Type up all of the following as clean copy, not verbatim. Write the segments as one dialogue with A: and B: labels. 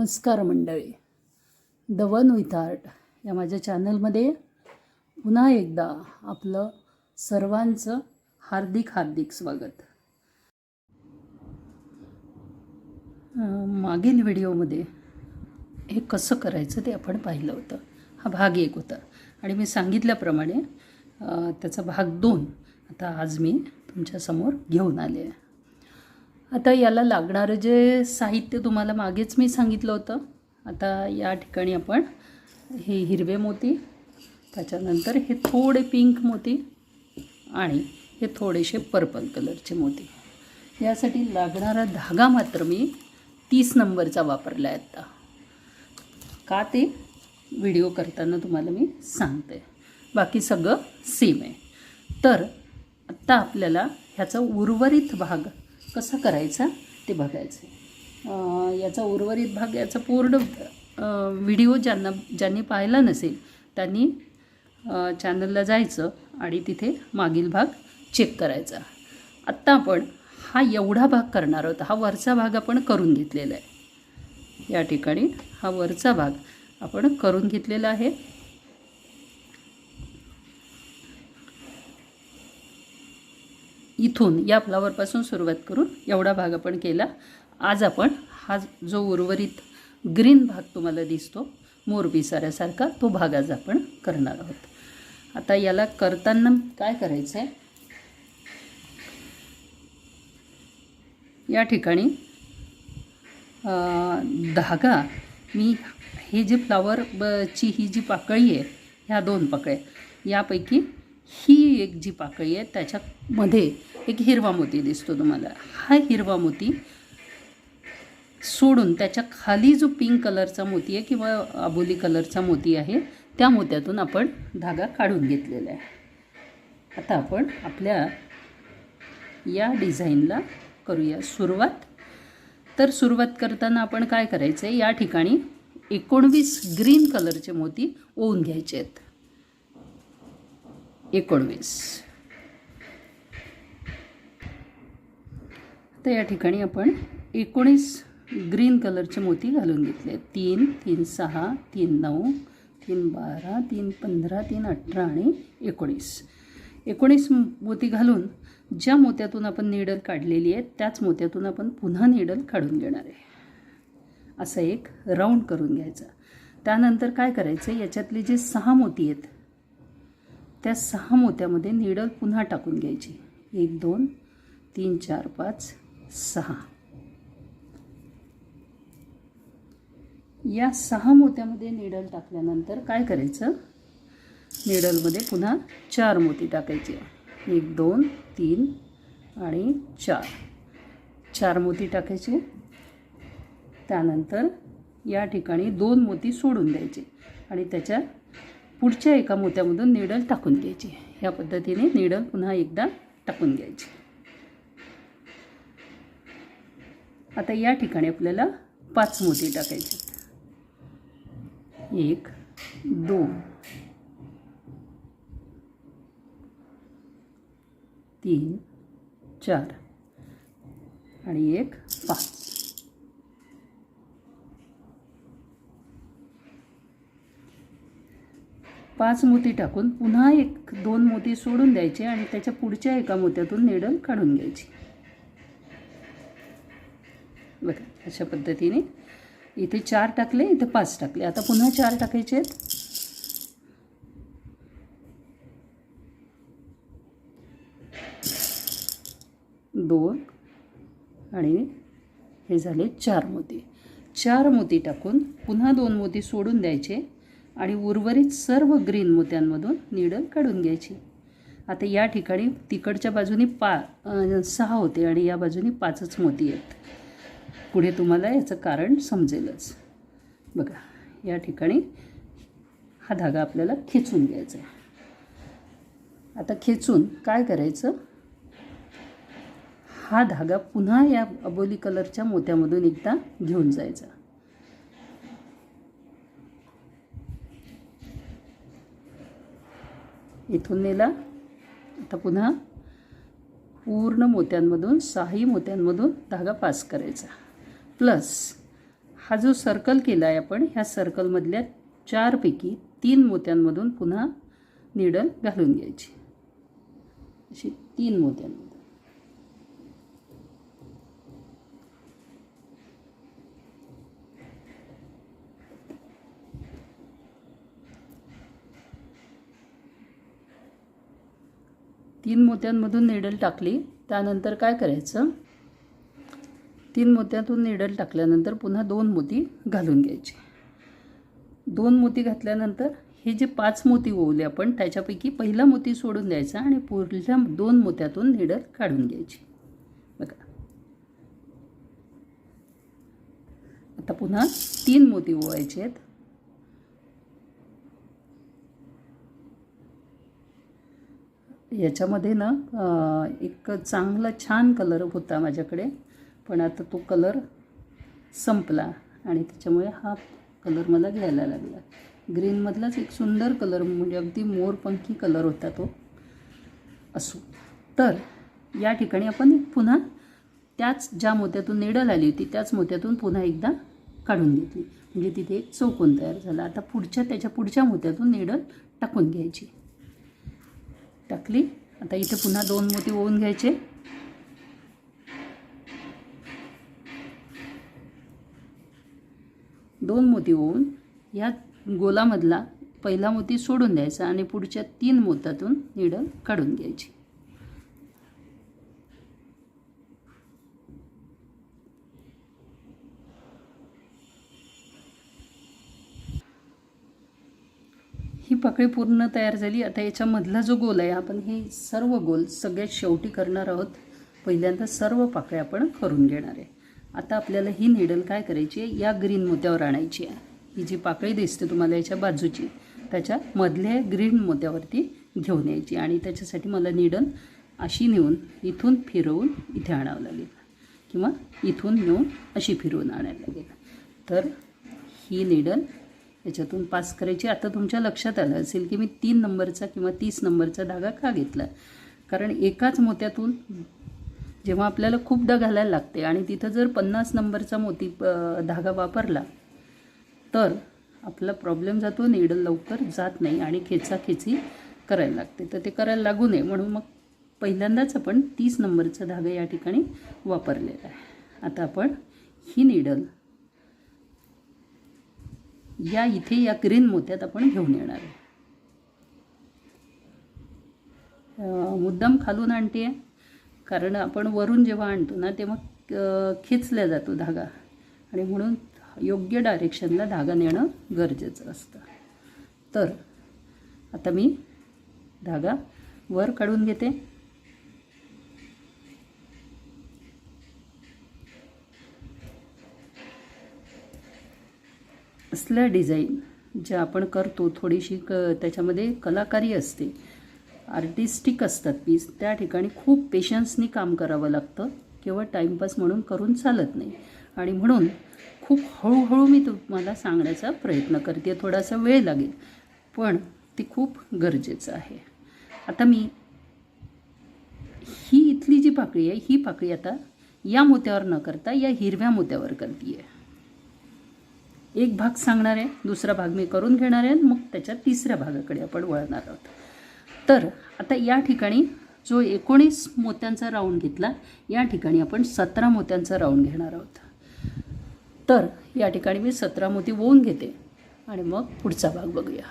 A: नमस्कार मंडळी, the one with art या माझ्या चॅनलमध्ये पुन्हा एकदा आपलं सर्वांचं हार्दिक हार्दिक स्वागत. मागील व्हिडिओमध्ये हे कसं करायचं ते आपण पाहिलं होतं. हा भाग 1 होता आणि मी सांगितल्याप्रमाणे त्याचा भाग 2 आता आज मी तुमच्यासमोर घेऊन आले आहे. आता याला लागणारं जे साहित्य तुम्हाला मागेच मी सांगितलं होतं. आता या ठिकाणी आपण हे हिरवे मोती, त्याच्यानंतर हे थोडे पिंक मोती आणि हे थोडेसे पर्पल कलरचे मोती. यासाठी लागणारा धागा मात्र मी 30 नंबरचा वापरला आहे आता. का ते व्हिडिओ करताना तुम्हाला मी सांगते, बाकी सगळं सेम आहे. तर आत्ता आपल्याला ह्याचा उर्वरित भाग कसा करायचा ते बघायचं. याचा उर्वरित भाग, याचा पूर्ण व्हिडिओ ज्यांनी पाहिला नसेल त्यांनी चॅनलला जायचं आणि तिथे मागील भाग चेक करायचा. आत्ता आपण हा एवढा भाग करणार आहोत. हा वरचा भाग आपण करून घेतलेला आहे. या ठिकाणी हा वरचा भाग आपण करून घेतलेला आहे. इथून या फ्लावरपासून सुरुवात करून एवढा भाग आपण केला. आज आपण हा जो उर्वरित ग्रीन भाग तुम्हाला दिसतो मोरपिसाऱ्यासारखा, तो भाग आज आपण करणार आहोत. आता याला करताना काय करायचं आहे, या ठिकाणी धागा मी हे जे फ्लावरची ही जी पाकळी आहे, ह्या 2 पाकळ्या, यापैकी ही एक जी पाकळी आहे त्याच्यामध्ये एक हिरवा मोती दिसतो तुम्हाला. हा हिरवा मोती सोडून त्याच्या खाली जो पिंक कलरचा मोती आहे किंवा अबोली कलरचा मोती आहे, त्या मोत्यातून आपण धागा काढून घेतलेला आहे. आता आपण आपल्या या डिझाईनला करूया सुरुवात. तर सुरुवात करताना आपण काय करायचं आहे, या ठिकाणी 19 ग्रीन कलरचे मोती ओवून घ्यायचे आहेत. 19. तर या ठिकाणी आपण 19 ग्रीन कलरचे मोती घालून घेतले. 3, 3, 6, 3, 9, 3, 12, 3, 15, 3, 18 आणि 19. 19 मोती घालून ज्या मोत्यातून आपण नीडल काढलेली आहे त्याच मोत्यातून आपण पुन्हा नीडल काढून घेणार आहे. असं एक राऊंड करून घ्यायचा. त्यानंतर काय करायचं, याच्यातले जे 6 मोती आहेत त्या 6 मोत्यामध्ये नीडल पुन्हा टाकून घ्यायची. 1, 2, 3, 4, 5, 6. या 6 मोत्यामध्ये नीडल टाकल्यानंतर काय करायचं, नीडलमध्ये पुन्हा 4 मोती टाकायचे. 1, 2, 3 आणि 4. 4 मोती टाकायचे. त्यानंतर या ठिकाणी 2 मोती सोडून द्यायचे आणि त्याच्या पुढच्या एका मोत्यामधून नीडल टाकून घ्यायची. ह्या पद्धतीने नीडल पुन्हा एकदा टाकून घ्यायची. आता या ठिकाणी आपल्याला 5 मोती टाकायचे. 1, 2, 3, 4 आणि 1, 5. पाच मोती टाकून पुन्हा 1-2 मोती सोडून द्यायचे आणि त्याच्या पुढच्या एका मोत्यातून नीडल काढून घ्यायची. बघा, अशा पद्धतीने इथे 4 टाकले, इथे 5 टाकले. आता पुन्हा 4 टाकायचे आहेत. 2 आणि हे झाले 4 मोती. 4 मोती टाकून पुन्हा 2 मोती सोडून द्यायचे आणि उर्वरित सर्व ग्रीन मोत्यांमधून नीडल काढून घ्यायची. आता या ठिकाणी तिकडच्या बाजूनी 6 होते आणि या बाजूनी 5च मोती आहेत. पुढे तुम्हाला याचं कारण समजेलच. बघा, या ठिकाणी हा धागा आपल्याला खेचून घ्यायचा आहे. आता खेचून काय करायचं, हा धागा पुन्हा या अबोली कलरच्या मोत्यामधून एकदा घेऊन जायचा. इथून नेला. आता पुन्हा पूर्ण मोत्यांमधून 6 मोत्यांमधून धागा पास करायचा. प्लस हा जो सर्कल केला आहे आपण, ह्या सर्कलमधल्या 4 पैकी 3 मोत्यांमधून पुन्हा नीडल घालून घ्यायची, अशी 3 मोत्यांमधून. तीन मोत्यांमधून नीडल टाकली. त्यानंतर काय करायचं, 3 मोत्यातून नीडल टाकल्यानंतर पुन्हा 2 मोती घालून घ्यायचे. 2 मोती घातल्यानंतर हे जे 5 मोती ओवले आपण, त्याच्यापैकी पहिला मोती सोडून द्यायचा आणि पुढच्या 2 मोत्यातून नीडल काढून घ्यायची. बघा, आता पुन्हा 3 मोती ओवायचे आहेत. याच्यामध्ये ना एक चांगला छान कलर होता माझ्याकडे, पण आता तो कलर संपला आणि त्याच्यामुळे हा कलर मला घ्यायला लागला. ग्रीनमधलाच एक सुंदर कलर, म्हणजे अगदी मोरपंखी कलर होता तो. असो, तर या ठिकाणी आपण पुन्हा त्याच ज्या मोत्यातून नीडल आली होती त्याच मोत्यातून पुन्हा एकदा काढून घेतली, म्हणजे तिथे एक चौकोन तयार झाला. आता त्याच्या पुढच्या मोत्यातून नीडल टाकून घ्यायची. टाकली. आता इथे पुन्हा 2 मोती ओवून घ्यायचे. दोन मोती ओवून या गोलामधला पहिला मोती सोडून द्यायचा आणि पुढच्या 3 मोत्यातून नीडल काढून घ्यायची. ही पाकळी पूर्ण तयार झाली. आता याच्यामधला जो गोल आहे, आपण हे सर्व गोल सगळ्यात शेवटी करणार आहोत. पहिल्यांदा सर्व पाकळ्या आपण करून घेणार आहे. आता आपल्याला ही नीडल काय करायची आहे, या ग्रीन मोत्यावर आणायची आहे. ही जी पाकळी दिसते तुम्हाला याच्या बाजूची, त्याच्या मधल्या ग्रीन मोत्यावरती घेऊन यायची आणि त्याच्यासाठी मला नीडल अशी नेऊन इथून फिरवून इथे आणावं लागेल, किंवा इथून नेऊन अशी फिरवून आणायला लागेल. तर ही नीडल याच्यातून पास करायची. आता तुमच्या लक्षात आलं असेल की मी 3 नंबरचा किंवा 30 नंबरचा धागा का घेतला, कारण एकाच मोत्यातून जेव्हा आपल्याला खूपदा घालायला लागते आणि तिथं जर 50 नंबरचा मोती धागा वापरला तर आपला प्रॉब्लेम जातो, नीडल लवकर जात नाही आणि खेचाखेची करायला लागते. तर ते करायला लागू नये म्हणून मग पहिल्यांदाच आपण 30 नंबरचा धागा या ठिकाणी वापरलेला आहे. आता आपण ही नीडल इथे या ग्रीन मोत्यात आपण घेऊन येणार आहे. मुद्दाम खालून आणते आहे, कारण आपण वरून जेव्हा आणतो ना तेव्हा खेचला जातो धागा, आणि म्हणून योग्य डायरेक्शनला धागा नेणं गरजेचं असतं. तर आता मी धागा वर काढून घेते. असल्या डिझाईन ज्या आपण करतो, थोडीशी त्याच्यामध्ये कलाकारी असते, आर्टिस्टिक असतात पीस, त्या ठिकाणी खूप पेशन्सनी काम करावं लागतं. केवळ टाईमपास म्हणून करून चालत नाही, आणि म्हणून खूप हळूहळू मी तुम्हाला सांगण्याचा प्रयत्न करते. थोडासा वेळ लागेल, पण ते खूप गरजेचं आहे. आता मी ही इथली जी पाकळी आहे, ही पाकळी आता या मोत्यावर न करता या हिरव्या मोत्यावर करते आहे. एक भाग सांगणार आहे, दुसरा भाग मी करून घेणार आहे, मग त्याच्या तिसऱ्या भागाकडे आपण वळणार आहोत. तर आता या ठिकाणी जो 19 मोत्यांचा राऊंड घेतला, या ठिकाणी आपण 17 मोत्यांचा राऊंड घेणार आहोत. तर या ठिकाणी मी 17 मोती ओवून घेते आणि मग पुढचा भाग बघूया.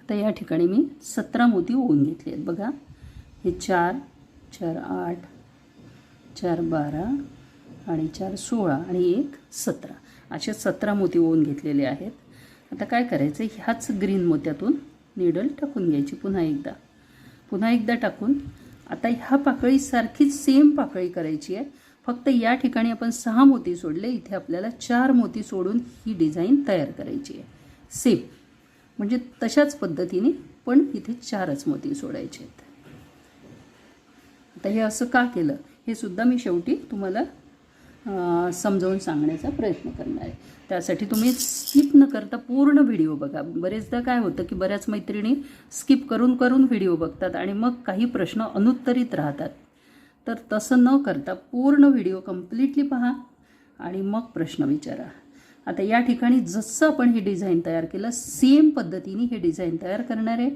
A: आता या ठिकाणी मी 17 मोती ओवून घेतले आहेत. बघा, हे 4 4 8 4 12 आणि 4 16 आणि 1 17 असे 17 मोती ओवून घेतलेले आहेत. आता काय करायचं, ह्याच ग्रीन मोत्यातून नीडल टाकून घ्यायची पुन्हा एकदा टाकून. आता ह्या पाकळीसारखीच सेम पाकळी करायची आहे, फक्त या ठिकाणी आपण 6 मोती सोडले, इथे आपल्याला 4 मोती सोडून ही डिझाईन तयार करायची आहे. सेम म्हणजे तशाच पद्धतीने, पण इथे 4च मोती सोडायचे आहेत. आता हे असं का केलं हे सुद्धा मी शेवटी तुम्हाला समजावून सांगण्याचा प्रयत्न करणार आहे. त्यासाठी तुम्ही स्किप न करता पूर्ण व्हिडिओ बघा. बरेचदा काय होतं की बऱ्याच मैत्रिणी स्किप करून व्हिडिओ बघतात आणि मग काही प्रश्न अनुत्तरित राहतात. तर तसं न करता पूर्ण व्हिडिओ कम्प्लिटली पहा आणि मग प्रश्न विचारा. आता या ठिकाणी जसं आपण हे डिझाईन तयार केलं सेम पद्धतीने हे डिझाईन तयार करणार आहे.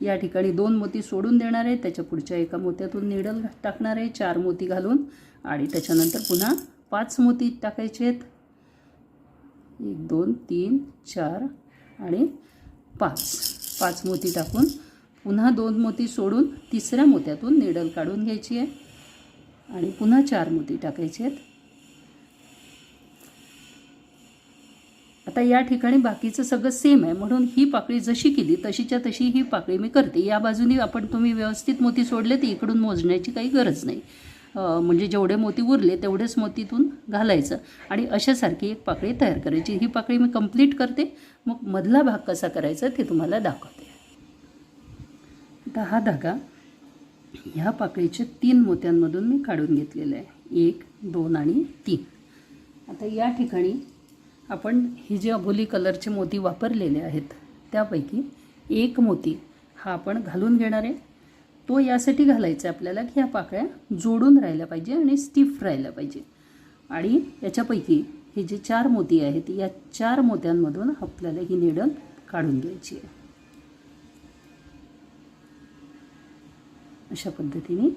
A: या ठिकाणी 2 मोती सोडून देणार आहे, त्याच्या पुढच्या एका मोत्यातून निडल टाकणार आहे 4 मोती घालून आणि त्याच्यानंतर पुन्हा 5 मोती टाकायचे आहेत. 1 2 3 4 आणि 5 मोती टाकून पुन्हा 2 मोती सोडून तिसऱ्या मोत्यातून निडल काढून घ्यायची आहे आणि पुन्हा 4 मोती टाकायचे आहेत. आता या ठिकाणी बाकीचं सगळं सेम आहे म्हणून ही पाकळी जशी केली तशीच्या तशी ही पाकळी मी करते. या बाजूनी तुम्ही व्यवस्थित मोती सोडले तर इकडून मोजण्याची काही गरज नाही. म्हणजे जेवढे मोती उरले तेवढेच मोतीतून घालायचं आणि अशासारखी एक पाकळी तयार करायची. ही पाकळी मी कंप्लीट करते, मग मधला भाग कसा करायचा ते तुम्हाला दाखवते. आता हा धागा ह्या पाकळीच्या 3 मोत्यांमधून मी काढून घेतलेला आहे. 1 2 आणि 3. आता या ठिकाणी आपण ही जे अबोली कलरचे मोती वापरलेले आहेत त्यापैकी एक मोती हा आपण घालून घेणार आहे. तो यासाठी घालायचा आहे आपल्याला की ह्या पाकळ्या जोडून राहिल्या पाहिजे आणि स्टिफ राहिल्या पाहिजे. आणि याच्यापैकी हे जे 4 मोती आहेत या 4 मोत्यांमधून आपल्याला ही निडल काढून घ्यायची आहे. अशा पद्धतीने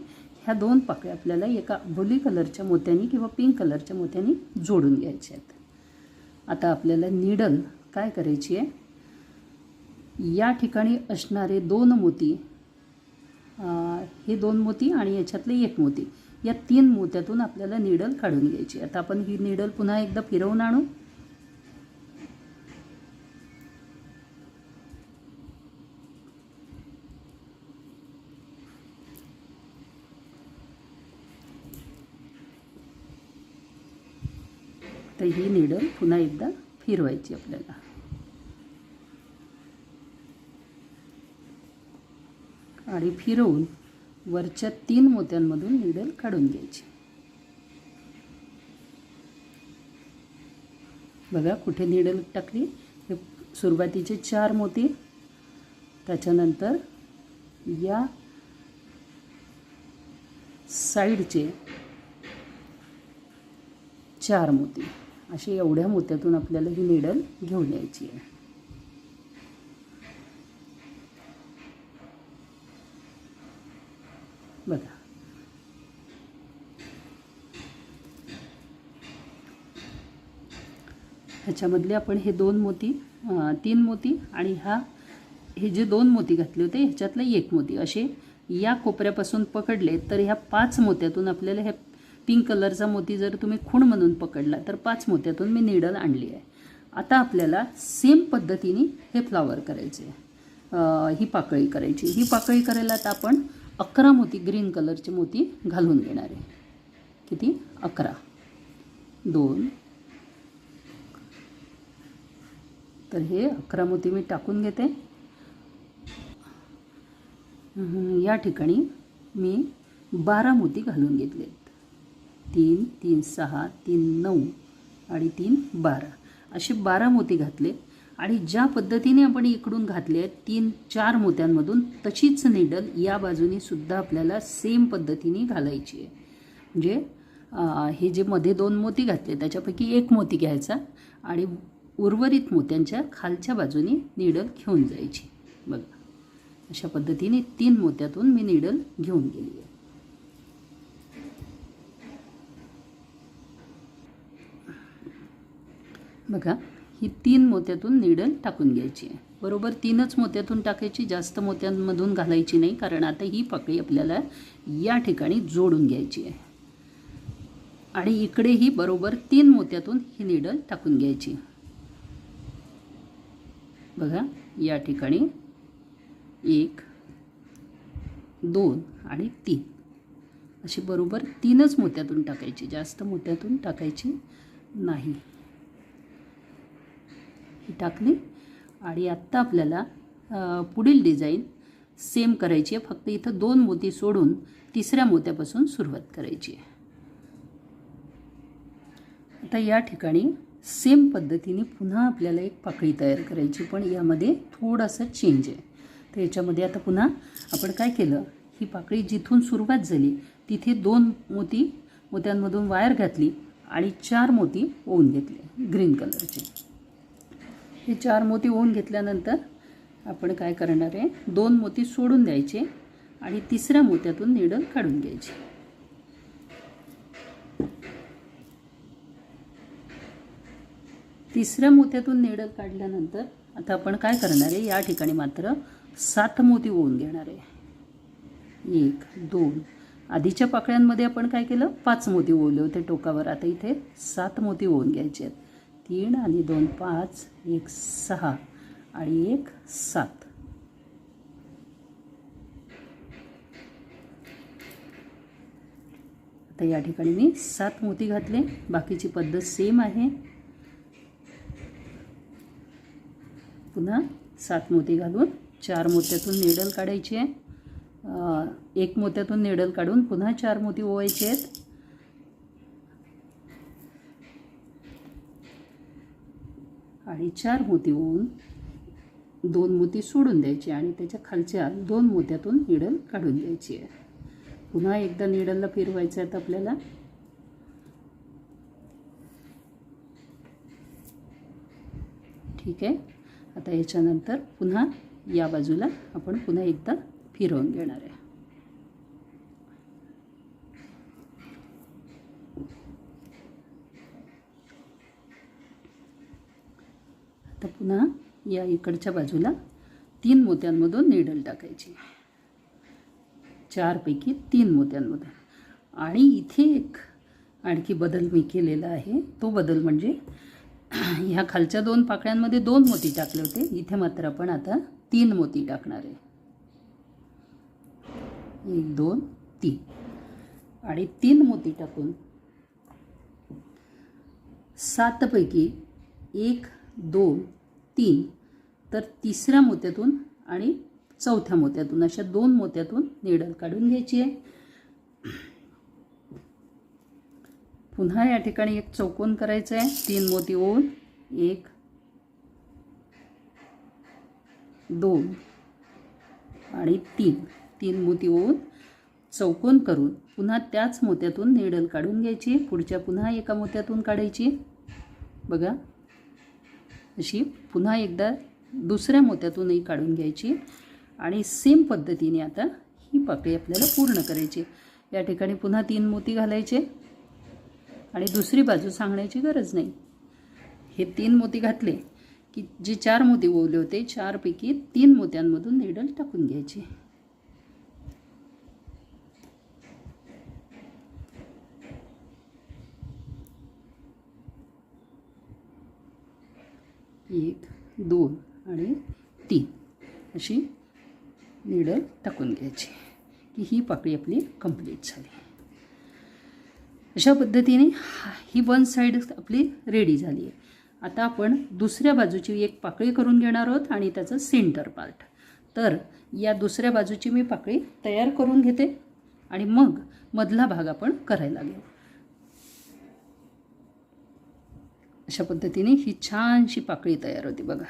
A: ह्या 2 पाकळ्या आपल्याला एका अबोली कलरच्या मोत्यांनी किंवा पिंक कलरच्या मोत्यांनी जोडून घ्यायच्या आहेत. आता आपल्याला निडल काय करायची आहे, या ठिकाणी असणारे 2 मोती, हे 2 मोती आणि याच्यातले 1 मोती, या 3 मोत्यातून आपल्याला निडल काढून घ्यायची. आता आपण ही निडल पुन्हा एकदा फिरवून आणू. तर ही निडल पुन्हा एकदा फिरवायची आपल्याला. आणि फिरवून वरच्या 3 मोत्यांमधून निडल काढून घ्यायची. बघा कुठे निडल टाकली. हे सुरुवातीचे 4 मोती, त्याच्यानंतर या साईडचे 4 मोती, अशी एवढ्या मोत्यातून आपल्याला ही निडल घेऊन यायची आहे. बघा ह्याच्यामधले आपण हे 2 मोती, 3 मोती आणि हे जे 2 मोती घातले होते ह्याच्यातलं 1 मोती असे या कोपऱ्यापासून पकडले तर ह्या 5 मोत्यातून आपल्याला हे पिंक कलरचा मोती जर तुम्ही खूण म्हणून पकडला तर 5 मोत्यातून मी निडल आणली आहे. आता आपल्याला सेम पद्धतीने हे फ्लावर करायचे, ही पाकळी करायची. ही पाकळी करायला आता आपण 11 मोती ग्रीन कलरचे मोती घालून घेणार आहे. किती? 11. 2. तर हे 11 मोती मी टाकून घेते. या ठिकाणी मी 12 मोती घालून घेतलेत. 3 3 6 3 9 आणि 3 12 असे 12 मोती घातले. आणि ज्या पद्धतीने आपण इकडून घातले आहेत 3-4 मोत्यांमधून तशीच निडल या बाजूनी सुद्धा आपल्याला सेम पद्धतीने घालायची आहे. म्हणजे हे जे मध्ये 2 मोती घातले त्याच्यापैकी 1 मोती घ्यायचा आणि उर्वरित मोत्यांच्या खालच्या बाजूनी निडल घेऊन जायची. बघा अशा पद्धतीने 3 मोत्यातून मी निडल घेऊन गेली आहे. बघा ही 3 मोत्यातून निडल टाकून घ्यायची आहे. बरोबर 3च मोत्यातून टाकायची, जास्त मोत्यांमधून घालायची नाही, कारण आता ही पाकळी आपल्याला या ठिकाणी जोडून घ्यायची आहे. आणि इकडेही बरोबर 3 मोत्यातून ही निडल टाकून घ्यायची. बघा या ठिकाणी 1 2 आणि 3 अशी बरोबर 3च मोत्यातून टाकायची, जास्त मोत्यातून टाकायची नाही. ही टाकली. आणि आत्ता आपल्याला पुढील डिझाईन सेम करायची आहे, फक्त इथं 2 मोती सोडून तिसऱ्या मोत्यापासून सुरुवात करायची आहे. आता या ठिकाणी सेम पद्धतीने पुन्हा आपल्याला एक पाकळी तयार करायची, पण यामध्ये थोडासा चेंज आहे. तर याच्यामध्ये आता पुन्हा आपण काय केलं, ही पाकळी जिथून सुरुवात झाली तिथे 2 मोत्यांमधून वायर घातली आणि 4 मोती ओवून घेतले ग्रीन कलरचे. हे 4 मोती ओवून घेतल्यानंतर आपण काय करणार आहे, 2 मोती सोडून द्यायचे आणि तिसऱ्या मोत्यातून नीडल काढून घ्यायची. तिसऱ्या मोत्यातून नीडल काढल्यानंतर आता आपण काय करणार आहे, या ठिकाणी मात्र 7 मोती ओवून घेणार आहे. 1 2 आधीच्या पाकळ्यांमध्ये आपण काय केलं, 5 मोती ओवले होते टोकावर. आता इथे 7 मोती ओवून घ्यायचे आहेत. 3 आणि 2 5, 1 6 आणि 1 7. आता या ठिकाणी मी 7 मोती घातले. बाकीची पद्धत सेम आहे. पुन्हा 7 मोती घालून 4 मोत्यातून नीडल काढायची आहे. 1 मोत्यातून नीडल काढून पुन्हा 4 मोती ओवायचे आहेत. आणि 4 मोती ओवून 2 मोती सोडून द्यायचे आणि त्याच्या खालच्या 2 मोत्यातून नीडल काढून घ्यायची आहे. पुन्हा एकदा नीडलला फिरवायचं आहे आपल्याला. ठीक आहे. आता याच्यानंतर पुन्हा या बाजूला आपण पुन्हा एकदा फिरवून घेणार आहे. आता पुन्हा या इकडच्या बाजूला 3 मोत्यांमधून नीडल टाकायची. 4 पैकी 3 मोत्यांमधून. आणि इथे एक आणखी बदल मी केलेला आहे. तो बदल म्हणजे ह्या खालच्या 2 पाकळ्यांमध्ये 2 मोती टाकले होते. इथे मात्र आपण आता 3 मोती टाकणार आहे. 1 2 3 आणि 3 मोती टाकून 7 पैकी 1 2 3 तर तिसऱ्या मोत्यातून आणि चौथ्या मोत्यातून अशा 2 मोत्यातून नीडल काढून घ्यायची आहे. पुन्हा या ठिकाणी एक चौकोन करायचा आहे. 3 मोती ओवून 1 2 आणि 3 मोती ओवून चौकोन करून पुन्हा त्याच मोत्यातून नीडल काढून घ्यायची. पुढच्या पुन्हा एका मोत्यातून काढायची. बघा अशी पुन्हा एकदा दुसऱ्या मोत्यातूनही काढून घ्यायची. आणि सेम पद्धतीने आता ही पाकळी आपल्याला पूर्ण करायची. या ठिकाणी पुन्हा 3 मोती घालायचे आणि दुसरी बाजू सांगण्याची गरज नाही. हे 3 मोती घातले की जे 4 मोती ओवले होते 4 पैकी 3 मोत्यांमधून नीडल टाकून घ्यायची. एक 2 आणि 3 अशी नीडल टाकून घ्यायची की ही पाकळी आपली कंप्लीट झाली. अशा पद्धतीने ही 1 साईड आपली रेडी झाली आहे. आता आपण दुसऱ्या बाजूची एक पाकळी करून घेणार आहोत आणि त्याचं सेंटर पार्ट. तर या दुसऱ्या बाजूची मी पाकळी तयार करून घेते आणि मग मधला भाग आपण करायला घेऊ. अशा पद्धतीने ही छानशी पाकळी तयार होती बघा.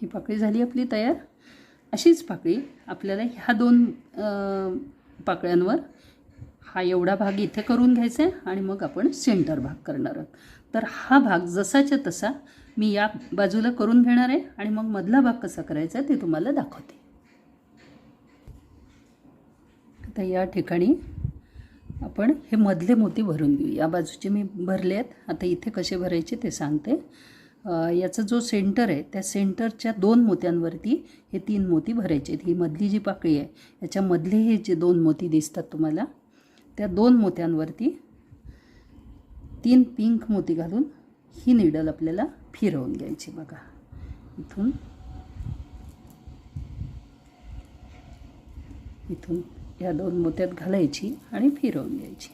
A: ही पाकळी झाली आपली तयार. अशीच पाकळी आपल्याला ह्या 2 पाकळ्यांवर हा एवढा भाग इथे करून घ्यायचा आहे आणि मग आपण सेंटर भाग करणार आहोत. तर हा भाग जसाच्या तसा मी या बाजूला करून घेणार आहे आणि मग मधला भाग कसा करायचा ते तुम्हाला दाखवते. आता या ठिकाणी आपण हे मधले मोती भरून घेऊ. या बाजूचे मी भरले आहेत. आता इथे कसे भरायचे ते सांगते. याचा जो सेंटर आहे त्या सेंटरच्या 2 मोत्यांवरती हे 3 मोती भरायचे आहेत. ही मधली जी पाकळी आहे याच्यामधले हे जे 2 मोती दिसतात तुम्हाला त्या 2 मोत्यांवरती 3 पिंक मोती घालून ही नीडल आपल्याला फिरवून घ्यायची. बघा इथून या 2 मोत्यात घालायची आणि फिरवून घ्यायची.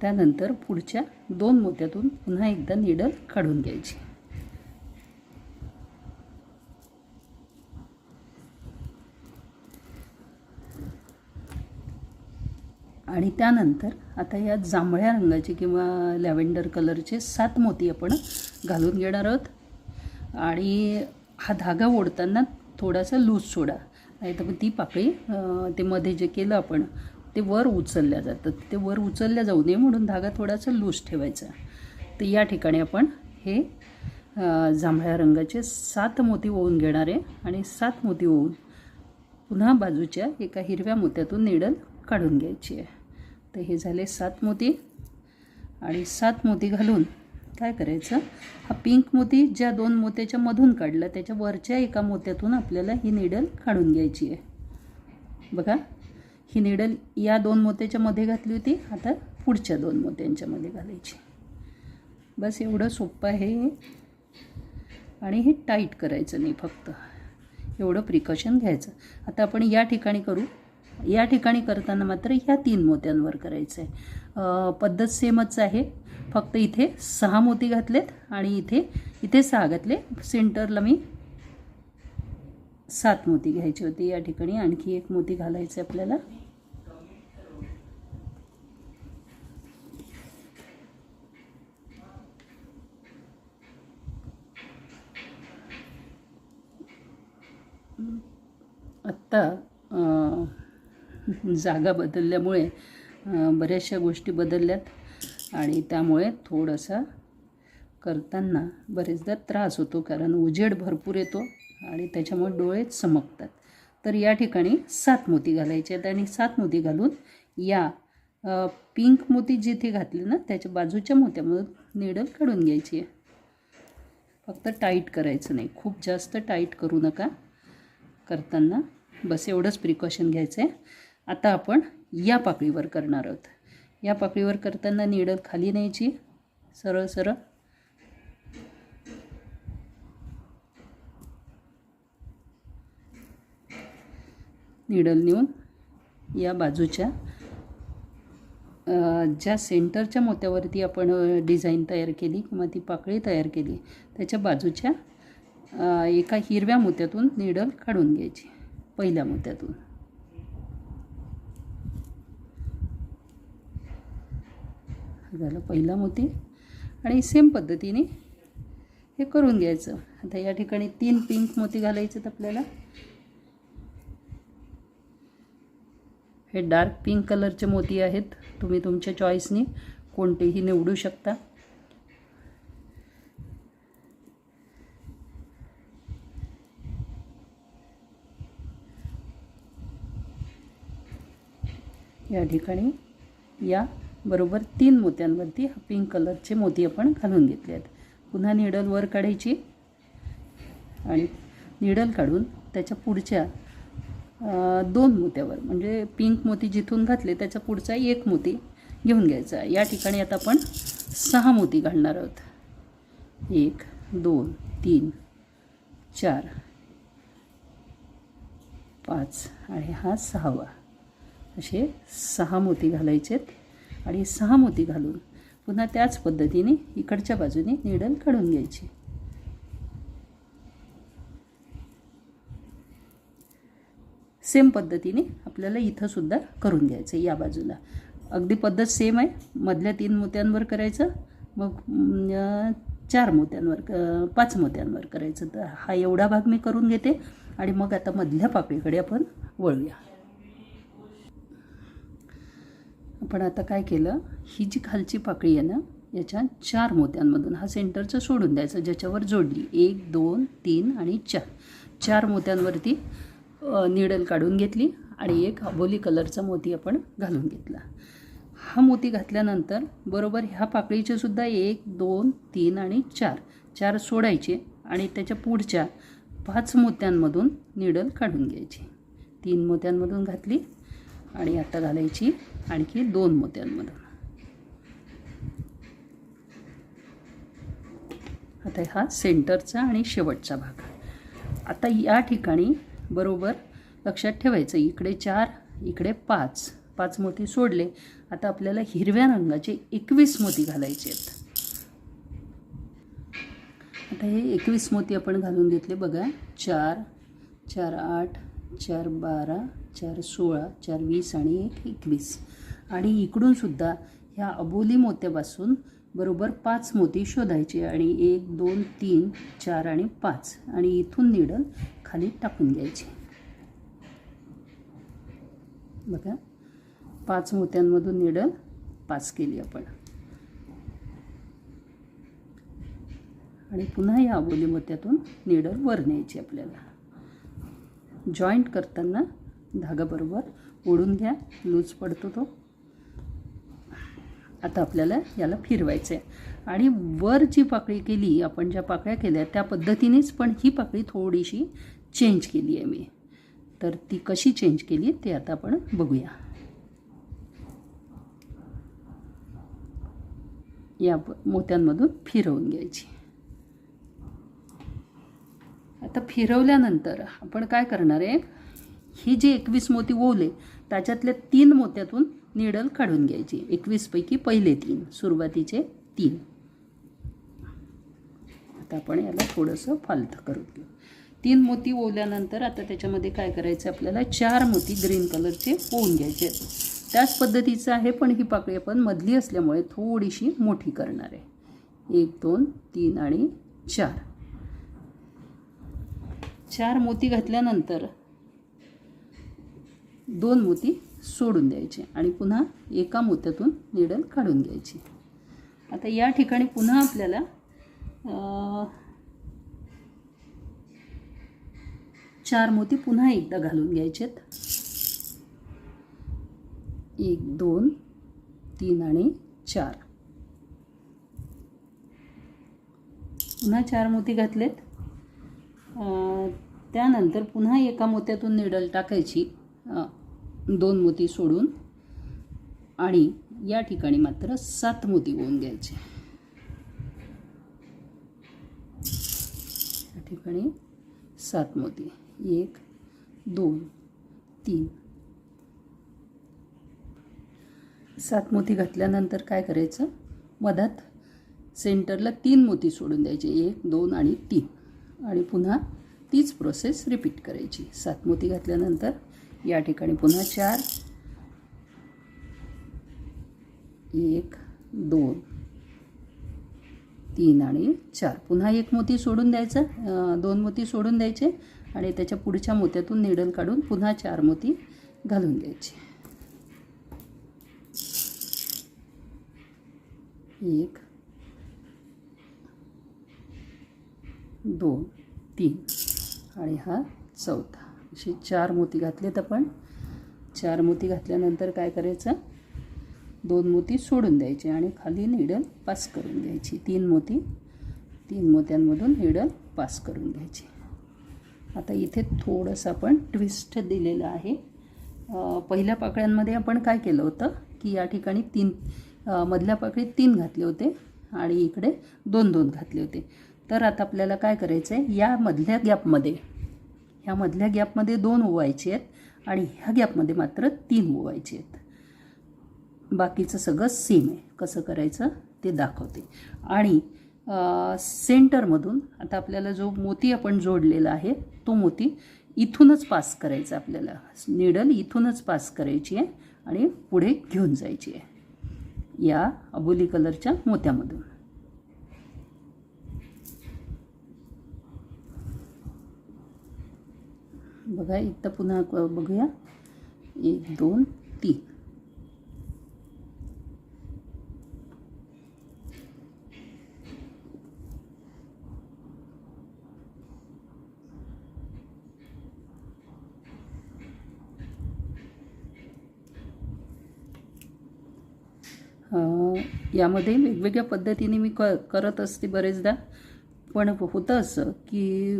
A: त्यानंतर पुढच्या 2 मोत्यातून पुन्हा एकदा नीडल काढून घ्यायची. आणि त्यानंतर आता या जांभळ्या रंगाचे किंवा लॅव्हेंडर कलरचे 7 मोती आपण घालून घेणार आहोत. आणि हा धागा ओढताना थोडासा लूज सोडा, नाही तर ती पाकळी ते मध्ये जे केलं आपण ते वर उचलल्या जातं, ते वर उचलल्या जाऊ नये म्हणून धागा थोडासा लूज ठेवायचा. तर या ठिकाणी आपण हे जांभळ्या रंगाचे 7 मोती ओवून घेणार आहे आणि 7 मोती ओवून पुन्हा बाजूच्या एका हिरव्या मोत्यातून निडल काढून घ्यायची आहे. तर हे झाले 7 मोती आणि 7 मोती घालून काय करायचं, हा पिंक मोती ज्या 2 मोत्याच्या मधून काढला त्याच्या वरच्या एका मोत्यातून आपल्याला ही निडल काढून घ्यायची आहे. बघा, ही निडल या 2 मोत्याच्या मध्ये घातली होती, आता पुढच्या 2 मोत्यांच्या मध्ये घालायची. बस एवढं सोपं आहे. आणि हे टाईट करायचं नाही, फक्त एवढं प्रिकॉशन घ्यायचं. आता आपण या ठिकाणी करू. या ठिकाणी करताना मात्र ह्या 3 मोत्यांवर करायचं आहे. पद्धत सेमच आहे, फक्त इथे 6 मोती घातलेत आणि इथे 6 घातले. सेंटरला मी 7 मोती घ्यायचे होते. या ठिकाणी आणखी 1 मोती घालायचं आहे आपल्याला. आत्ता जागा बदलल्यामुळे बऱ्याचशा गोष्टी बदलल्यात आणि त्यामुळे थोडासा करताना बरेचदा त्रास होतो, कारण उजेड भरपूर येतो आणि त्याच्यामुळे डोळे चमकतात. तर या ठिकाणी 7 मोती घालायचे आहेत आणि 7 मोती घालून या पिंक मोती जिथे घातले ना त्याच्या बाजूच्या मोत्यामधून निडल काढून घ्यायची आहे. फक्त टाईट करायचं नाही, खूप जास्त टाईट करू नका करताना. बस एवढंच प्रिकॉशन घ्यायचं आहे. आता आपण या पाकळीवर करणार आहोत. या पाकळीवर करताना निडल खाली न्यायची, सरळ सरळ निडल नेऊन या बाजूच्या ज्या सेंटरच्या मोत्यावरती आपण डिझाईन तयार केली किंवा ती पाकळी तयार केली त्याच्या बाजूच्या एका हिरव्या मोत्यातून निडल काढून घ्यायची, पहिल्या मोत्यातून. झालं पहिला मोती आणि सेम पद्धतीने हे करून घ्यायचं. आता या ठिकाणी 3 पिंक मोती घालायचे आहेत आपल्याला. हे डार्क पिंक कलरचे मोती आहेत, तुम्ही तुमच्या चॉईसने कोणतेही निवडू शकता. या ठिकाणी या बरोबर 3 मोत्यांवरती पिंक कलरचे मोती आपण घालून घेतले आहेत. पुन्हा निडल वर काढायची आणि निडल काढून त्याच्या पुढच्या 2 मोत्यावर, म्हणजे पिंक मोती जिथून घातले त्याच्या पुढचा 1 मोती घेऊन घ्यायचा. या ठिकाणी आता आपण 6 मोती घालणार आहोत. 1 2 3 4 5 आणि हा 6वा. असे 6 मोती घालायचेत आणि 6 मोती घालून पुन्हा त्याच पद्धतीने इकडच्या बाजूने निडल काढून घ्यायची. सेम पद्धतीने आपल्याला इथं सुद्धा करून घ्यायचं. या बाजूला अगदी पद्धत सेम आहे. मधल्या 3 मोत्यांवर करायचं, मग 4 मोत्यांवर 5 मोत्यांवर करायचं. तर हा एवढा भाग मी करून घेते आणि मग आता मधल्या पाकळीकडे आपण वळूया. आपण आता काय केलं, ही जी खालची पाकळी आहे ना याच्या 4 मोत्यांमधून हा सेंटरचं सोडून द्यायचं ज्याच्यावर जोडली. 1 2 3 आणि 4 मोत्यांवरती निडल काढून घेतली आणि एक अबोली कलरचा मोती आपण घालून घेतला. हा मोती घातल्यानंतर बरोबर ह्या पाकळीचे सुद्धा 1 2 3 आणि 4 सोडायचे आणि त्याच्या पुढच्या 5 मोत्यांमधून निडल काढून घ्यायची. 3 मोत्यांमधून घातली आणि आता घालायची आणखी 2 मोत्यांमधून. आता हा सेंटरचा आणि शेवटचा भाग. आता या ठिकाणी बरोबर लक्षात ठेवायचं, इकडे 4 इकडे 5 मोती सोडले. आता आपल्याला हिरव्या रंगाचे 21 मोती घालायचे आहेत. आता हे 21 मोती आपण घालून घेतले. बघा, 4 4 8 4 12 4 16 4 20 आणि 1 21. आणि इकडून सुद्धा ह्या अबोली मोत्यापासून बरोबर 5 मोती शोधायचे आणि 1 2 3 4 आणि 5 आणि इथून नीडल खाली टाकून घ्यायची. बघा 5 मोत्यांमधून नीडल पास केली आपण आणि पुन्हा या अबोली मोत्यातून नीडल वर न्यायची. आपल्याला जॉईंट करताना धागा बरोबर ओढून घ्या, लूज पडतो तो. आता आपल्याला याला फिरवायचं आहे आणि वर जी पाकळी केली आपण, ज्या पाकळ्या केल्या त्या पद्धतीनेच पण ही पाकळी थोडीशी चेंज केली आहे मी. तर ती कशी चेंज केली ते आता आपण बघूया. या मोत्यांमधून फिरवून घ्यायची. आता फिरवल्यानंतर आपण काय करणार आहे, ही जे 21 मोती ओवले त्याच्यातल्या 3 मोत्यातून नीडल काढून घ्यायची. 21 पैकी पहिले 3, सुरुवातीचे 3. आता आपण याला थोडंसं फालतं करून घेऊ. 3 मोती ओवल्यानंतर आता त्याच्यामध्ये काय करायचं, आपल्याला 4 मोती ग्रीन कलरचे ओवून घ्यायचे. त्याच पद्धतीचं आहे पण ही पाकळी आपण मधली असल्यामुळे थोडीशी मोठी करणार आहे. 1 2 3 आणि 4. 4 मोती घातल्यानंतर 2 मोती सोडून द्यायचे आणि पुन्हा एका मोत्यातून नीडल काढून घ्यायची. आता या ठिकाणी पुन्हा आपल्याला 4 मोती पुन्हा एकदा घालून घ्यायचेत. 1 2 3 आणि 4. पुन्हा 4 मोती घातलेत. त्यानंतर पुन्हा एका मोत्यातून नीडल टाकायची, 2 मोती सोडून, आणि या ठिकाणी मात्र 7 मोती ओवून घ्यायचे. या ठिकाणी 7 मोती, 1 2 3. 7 मोती घातल्यानंतर काय करायचं, मधात सेंटरला 3 मोती सोडून द्यायचे, 1 2 आणि 3, आणि पुन्हा तीच प्रोसेस रिपीट करायची. 7 मोती घातल्यानंतर या ठिकाणी पुन्हा 4, 1 2 3 आणि 4. पुन्हा 1 मोती सोडून द्यायचं, 2 मोती सोडून द्यायचे आणि त्याच्या पुढच्या मोत्यातून नीडल काढून पुन्हा 4 मोती घालून द्यायचे. 1 2 3 आणि हा 4था. असे 4 मोती घातलेत आपण. 4 मोती घातल्यानंतर काय करायचं, 2 मोती सोडून द्यायचे आणि खाली नीडल पास करून घ्यायची. 3 मोती, 3 मोत्यांमधून नीडल पास करून घ्यायची. आता इथे थोडंसं आपण ट्विस्ट दिलेलं आहे. पहिल्या पाकळ्यांमध्ये आपण काय केलं होतं की या ठिकाणी 3, मधल्या पाकळीत 3 घातले होते आणि इकडे 2 2 घातले होते. तर आता आपल्याला काय करायचं आहे, या मधल्या गॅपमध्ये 2 ओवायचे आहेत आणि ह्या गॅपमध्ये मात्र 3 ओवायचे आहेत. बाकीचं सगळं सेम आहे. कसं करायचं ते दाखवते. आणि सेंटरमधून आता आपल्याला जो मोती आपण जोडलेला आहे तो मोती इथूनच पास करायचा. आपल्याला नीडल इथूनच पास करायची आहे आणि पुढे घेऊन जायची आहे या अबोली कलरच्या मोत्यामधून. बघा इथं पुन्हा बघूया, 1 2 3. यामध्ये वेगवेगळ्या पद्धतीने मी करत असते बरेचदा. पण होतं असं की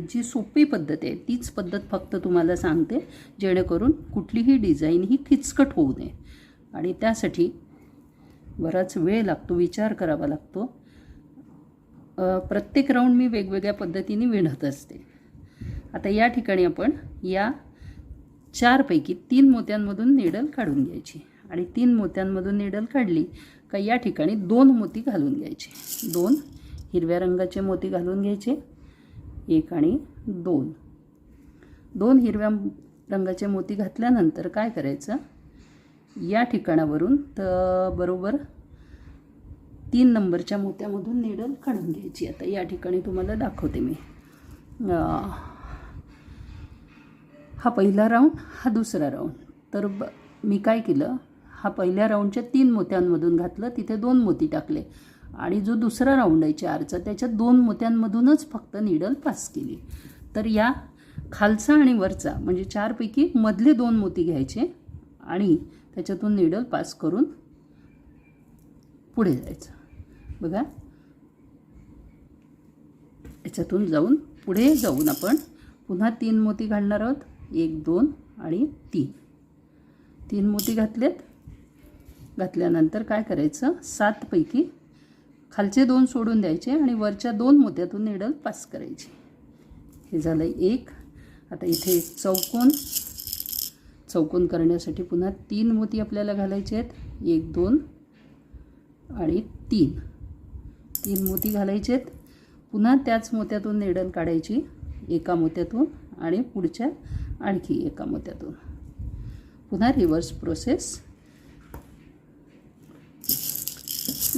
A: जी सोपी पद्धत आहे तीच पद्धत फक्त तुम्हाला सांगते, जेणेकरून कुठलीही डिझाईन ही किचकट होऊ नये. आणि त्यासाठी बराच वेळ लागतो, विचार करावा लागतो. प्रत्येक राऊंड मी वेगवेगळ्या पद्धतीने विणत असते. आता या ठिकाणी आपण या 4 पैकी 3 मोत्यांमधून नीडल काढून घ्यायची आणि 3 मोत्यांमधून नीडल काढली का या ठिकाणी 2 मोती घालून घ्यायचे. 2 हिरव्या रंगाचे मोती घालून घ्यायचे, 1 आणि 2. 2 हिरव्या रंगाचे मोती घातल्यानंतर काय करायचं, या ठिकाणावरून तर बरोबर 3 नंबरच्या मोत्यामधून नीडल काढून घ्यायची. आता या ठिकाणी तुम्हाला दाखवते मी. हा पहिला राऊंड, हा दुसरा राऊंड. तर मी काय केलं, हा पहिल्या राऊंडच्या 3 मोत्यांमधून घातलं, तिथे 2 मोती टाकले आणि जो दुसरा राऊंड आहे 4चा त्याच्यात 2 मोत्यांमधूनच फक्त नीडल पास केली. तर या खालचा आणि वरचा म्हणजे 4 पैकी मधले 2 मोती घ्यायचे आणि त्याच्यातून नीडल पास करून पुढे जायचं. बघा, याच्यातून जाऊन पुढे जाऊन आपण पुन्हा 3 मोती घालणार आहोत. 1 2 आणि 3 मोती घातलेत. घातल्यानंतर काय करायचं, 7 पैकी खालचे 2 सोडून द्यायचे आणि वरच्या 2 मोत्यातून नीडल पास करायची. हे झालं 1. आता इथे एक चौकोन करण्यासाठी पुन्हा 3 मोती आपल्याला घालायचे आहेत. 1 2 आणि 3 मोती घालायचे आहेत. पुन्हा त्याच मोत्यातून नीडल काढायची, एका मोत्यातून आणि पुढच्या आणखी एका मोत्यातून. पुन्हा रिव्हर्स प्रोसेस.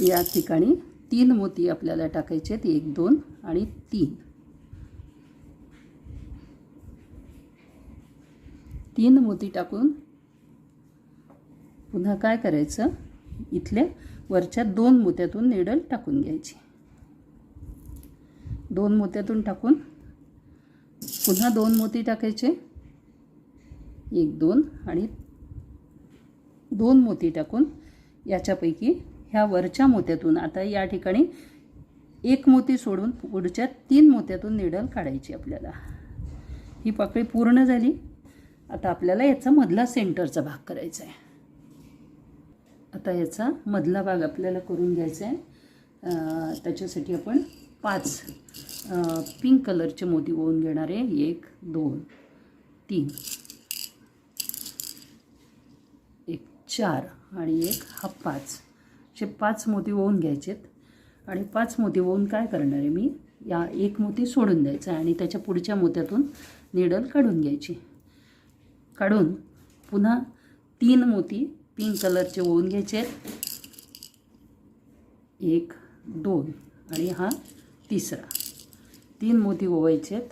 A: या ठिकाणी 3 मोती आपल्याला टाकायचे आहेत. 1 2 आणि 3 मोती टाकून पुन्हा काय करायचं, इथल्या वरच्या 2 मोत्यातून नीडल टाकून घ्यायची. 2 मोत्यातून टाकून पुन्हा 2 मोती टाकायचे. 1 2 आणि 2 मोती टाकून याच्यापैकी ह्या वरच्या मोत्यातून आता या ठिकाणी 1 मोती सोडून पुढच्या 3 मोत्यातून नीडल काढायची आपल्याला. ही पाकळी पूर्ण झाली. आता आपल्याला याचा मधला सेंटरचा भाग करायचा आहे. आता याचा मधला भाग आपल्याला करून घ्यायचा आहे. त्याच्यासाठी आपण 5 पिंक कलरचे मोती ओवून घेणार आहे. 1 2 3 1 4 आणि 1 हा 5 असे 5 मोती ओवून घ्यायचेत. आणि 5 मोती ओवून काय करणार आहे मी, या 1 मोती सोडून द्यायचा आणि त्याच्या पुढच्या मोत्यातून नीडल काढून घ्यायची. काढून पुन्हा 3 मोती पिंक कलरचे ओवून घ्यायचे आहेत. 1 2 आणि हा तिसरा. 3 मोती ओवायचे आहेत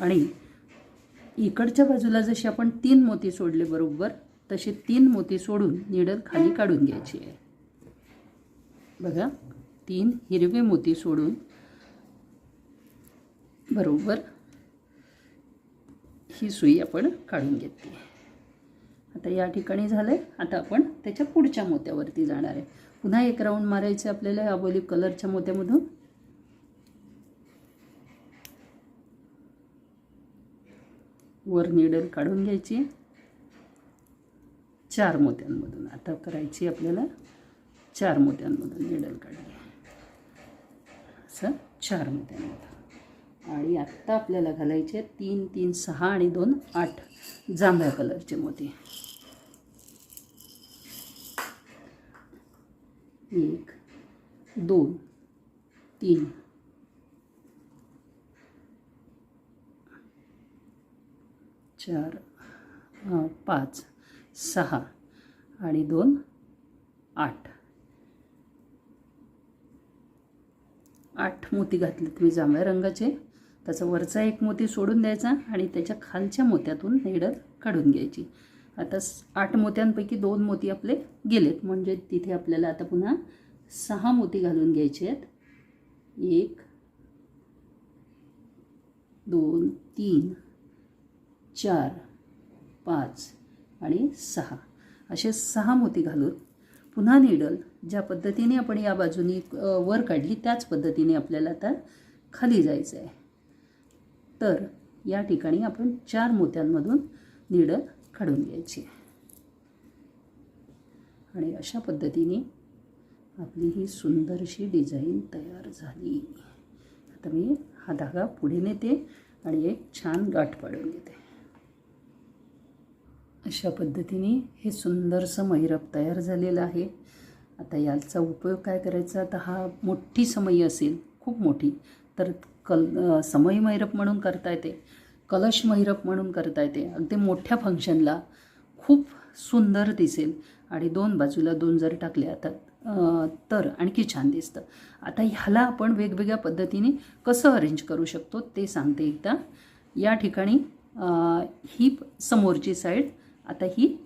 A: आणि इकडच्या बाजूला जसे आपण 3 मोती सोडले बरोबर तसे 3 मोती सोडून नीडल खाली काढून घ्यायची आहे. बघा, 3 हिरवे मोती सोडून बरोबर ही सुई आपण काढून घेतली. आता या ठिकाणी झालं आहे. आता आपण त्याच्या पुढच्या मोत्यावरती जाणार आहे. पुन्हा 1 राऊंड मारायचं आपल्याला या ऑलिव्ह कलरच्या मोत्यामधून. वर नीडल काढून घ्यायची 4 मोत्यांमधून. आता करायची आपल्याला 4 मोत्यांमधून नीडल काढली, असं 4 मोत्यांमधून. आणि आत्ता आपल्याला घालायचे 3 3 6 आणि 2 8 जांभळ्या कलरचे मोती. 1 2 3 4 5 6 आणि 2 8 मोती घातलेत मी जांभळ्या रंगाचे. त्याचा वरचा 1 मोती सोडून द्यायचा आणि त्याच्या खालच्या मोत्यातून नीडल काढून घ्यायची. आता 8 मोत्यांपैकी 2 मोती आपले गेलेत म्हणजे तिथे आपल्याला आता पुन्हा 6 मोती घालून घ्यायचे आहेत. 1 2 3 4 5 आणि 6 असे 6 मोती घालून पुन्हा नीडल ज्या पद्धतीने आपण या बाजूनी वर काढली त्याच पद्धतीने आपल्याला आता खाली जायचं आहे. तर या ठिकाणी आपण 4 मोत्यांमधून नीडल काढून घ्यायची आणि अशा पद्धतीने आपली ही सुंदरशी डिझाईन तयार झाली. आता मी हा धागा पुढे नेते आणि एक छान गाठ पाडून घेते. अशा पद्धतीने हे सुंदरसं महिरप तयार झालेलं आहे. आता याचा उपयोग काय करायचा, आता हा मोठी समई असेल खूप मोठी तर समई महिरप म्हणून करता येते, कलश महिरप म्हणून करता येते. अगदी मोठ्या फंक्शनला खूप सुंदर दिसेल आणि 2 बाजूला 2 जर टाकले आता तर आणखी छान दिसतं. आता ह्याला आपण वेगवेगळ्या पद्धतीने कसं अरेंज करू शकतो ते सांगते एकदा. या ठिकाणी ही समोरची साईड, आता ही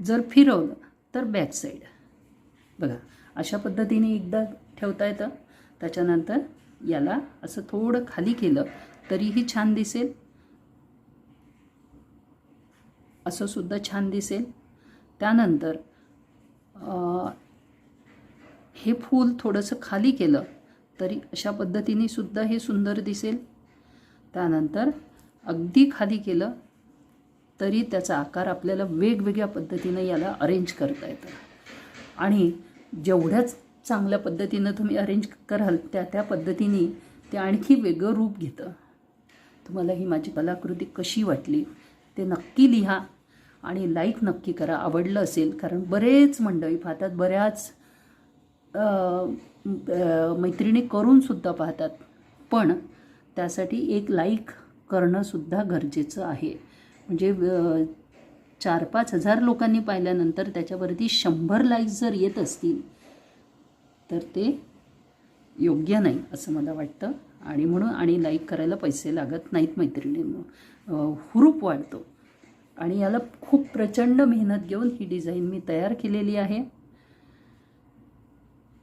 A: जर फिरवलं तर बॅक साईड बघा अशा पद्धतीने एकदा ठेवता येतं. त्याच्यानंतर याला असं थोडं खाली केलं तरीही छान दिसेल, असं सुद्धा छान दिसेल. त्यानंतर हे फूल थोडंसं खाली केलं तरी अशा पद्धतीने सुद्धा हे सुंदर दिसेल. त्यानंतर अगदी खाली केलं तरी त्याचा आकार आपल्याला वेगवेगळ्या पद्धतीनं याला अरेंज करता येतं. आणि जेवढ्याच चांगल्या पद्धतीनं तुम्ही अरेंज कराल त्या पद्धतीने ते आणखी वेगळं रूप घेतं. तुम्हाला ही माझी कलाकृती कशी वाटली ते नक्की लिहा आणि लाईक नक्की करा आवडलं असेल. कारण बरेच मंडळी पाहतात, बऱ्याच मैत्रिणी करूनसुद्धा पाहतात, पण त्यासाठी एक लाईक करणंसुद्धा गरजेचं आहे. म्हणजे 4-5 हजार लोकांनी पाहिल्यानंतर त्याच्यावरती 100 लाईक्स जर येत असतील तर ते योग्य नाही असं मला वाटतं. आणि म्हणून आणि लाईक करायला पैसे लागत नाहीत मैत्रिणींना, हुरूप वाढतो. आणि याला खूप प्रचंड मेहनत घेऊन ही डिझाईन मी तयार केलेली आहे.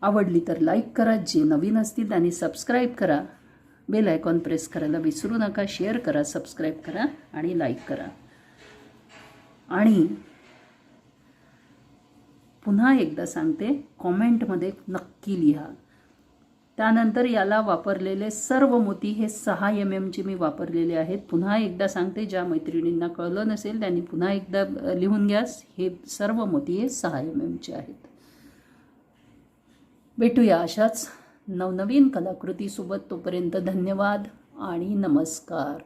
A: आवडली तर लाईक करा, जे नवीन असतील त्यांनी सबस्क्राईब करा, बेल आयकॉन प्रेस करायला विसरू नका, शेअर करा, सबस्क्राईब करा आणि लाईक करा. आणि पुन्हा एकदा सांगते, कॉमेंटमध्ये नक्की लिहा. त्यानंतर याला वापरलेले सर्व मोती हे 6 mm मी वापरलेले आहेत. पुन्हा एकदा सांगते, ज्या मैत्रिणींना कळलं नसेल त्यांनी पुन्हा एकदा लिहून घ्या. हे सर्व मोती हे 6 mm आहेत. भेटूया अशाच नवनवीन कलाकृतीसोबत. तोपर्यंत धन्यवाद आणि नमस्कार.